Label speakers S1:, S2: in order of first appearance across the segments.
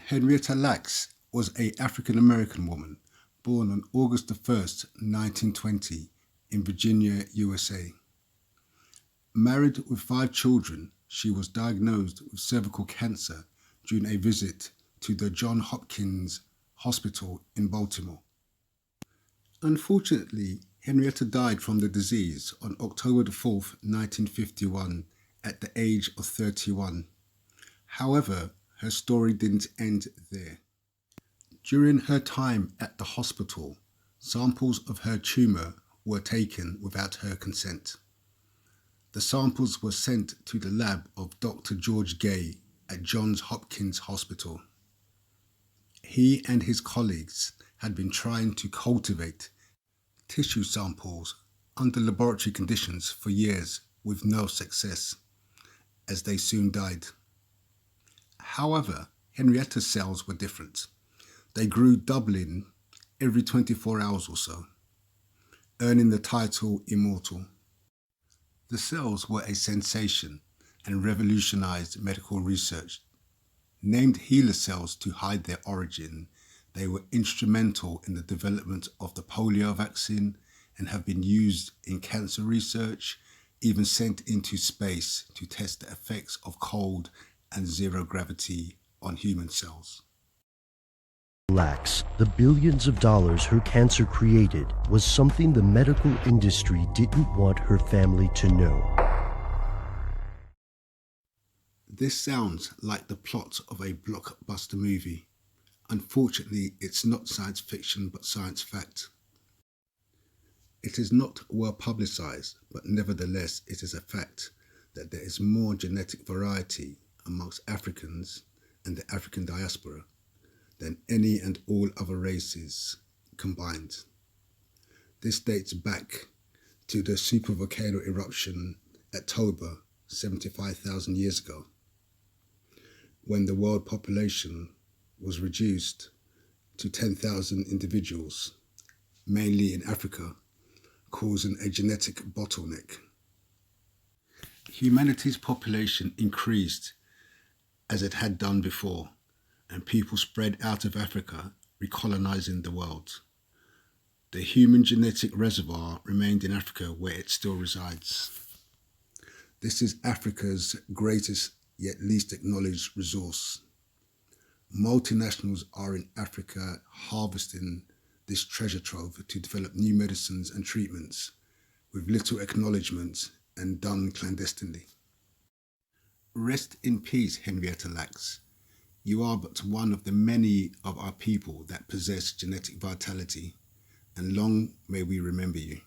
S1: Henrietta Lacks was an African-American woman born on August 1st, 1920 in Virginia, USA. Married with 5 children, she was diagnosed with cervical cancer during a visit to the Johns Hopkins Hospital in Baltimore. Unfortunately, Henrietta died from the disease on October 4th, 1951 at the age of 31. However, her story didn't end there. During her time at the hospital, samples of her tumour were taken without her consent. The samples were sent to the lab of Dr. George Gay at Johns Hopkins Hospital. He and his colleagues had been trying to cultivate tissue samples under laboratory conditions for years with no success, as they soon died. However, Henrietta's cells were different. They grew, doubling every 24 hours or so, earning the title Immortal. The cells were a sensation and revolutionized medical research. Named HeLa cells to hide their origin, they were instrumental in the development of the polio vaccine and have been used in cancer research, even sent into space to test the effects of cold and zero gravity on human cells.
S2: Lacks, the billions of dollars her cancer created was something the medical industry didn't want her family to know.
S1: This sounds like the plot of a blockbuster movie. Unfortunately, it's not science fiction but science fact. It is not well publicized, but nevertheless it is a fact that there is more genetic variety amongst Africans and the African diaspora than any and all other races combined. This dates back to the supervolcano eruption at Toba 75,000 years ago, when the world population was reduced to 10,000 individuals, mainly in Africa, causing a genetic bottleneck. Humanity's population increased as it had done before, and people spread out of Africa, recolonizing the world. The human genetic reservoir remained in Africa, where it still resides. This is Africa's greatest yet least acknowledged resource. Multinationals are in Africa harvesting this treasure trove to develop new medicines and treatments with little acknowledgement and done clandestinely. Rest in peace, Henrietta Lacks. You are but one of the many of our people that possess genetic vitality, and long may we remember you.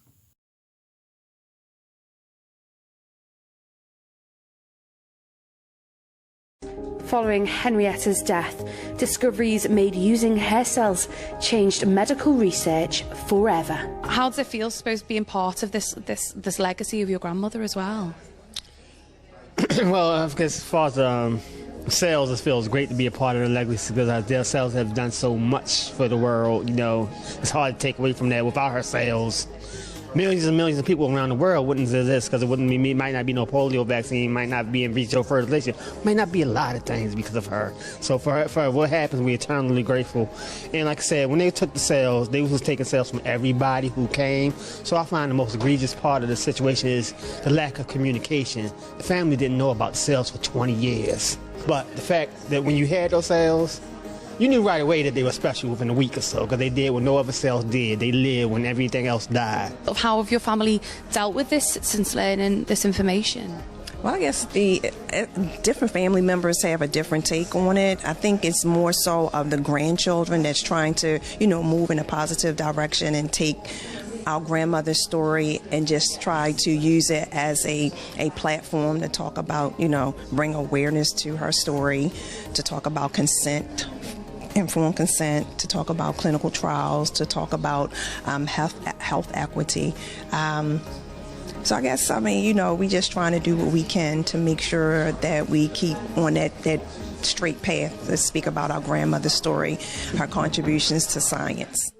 S3: Following Henrietta's death, discoveries made using hair cells changed medical research forever.
S4: How does it feel, suppose, being part of this legacy of your grandmother as well?
S5: Well, as far as cells, it feels great to be a part of the legacy because their cells have done so much for the world. You know, it's hard to take away from that. Without her cells, millions and millions of people around the world wouldn't exist because it might not be no polio vaccine, might not be in vitro fertilisation, might not be a lot of things because of her. So for what happens, we're eternally grateful. And like I said, when they took the cells, they was taking cells from everybody who came. So I find the most egregious part of the situation is the lack of communication. The family didn't know about the cells for 20 years. But the fact that when you had those cells, you knew right away that they were special within a week or so because they did what no other cells did. They lived when everything else died.
S4: How have your family dealt with this since learning this information?
S6: Well, I guess the different family members have a different take on it. I think it's more so of the grandchildren that's trying to, move in a positive direction and take our grandmother's story and just try to use it as a platform to talk about, bring awareness to her story, to talk about consent, informed consent, to talk about clinical trials, to talk about health equity. So I guess, we just trying to do what we can to make sure that we keep on that straight path to speak about our grandmother's story, her contributions to science.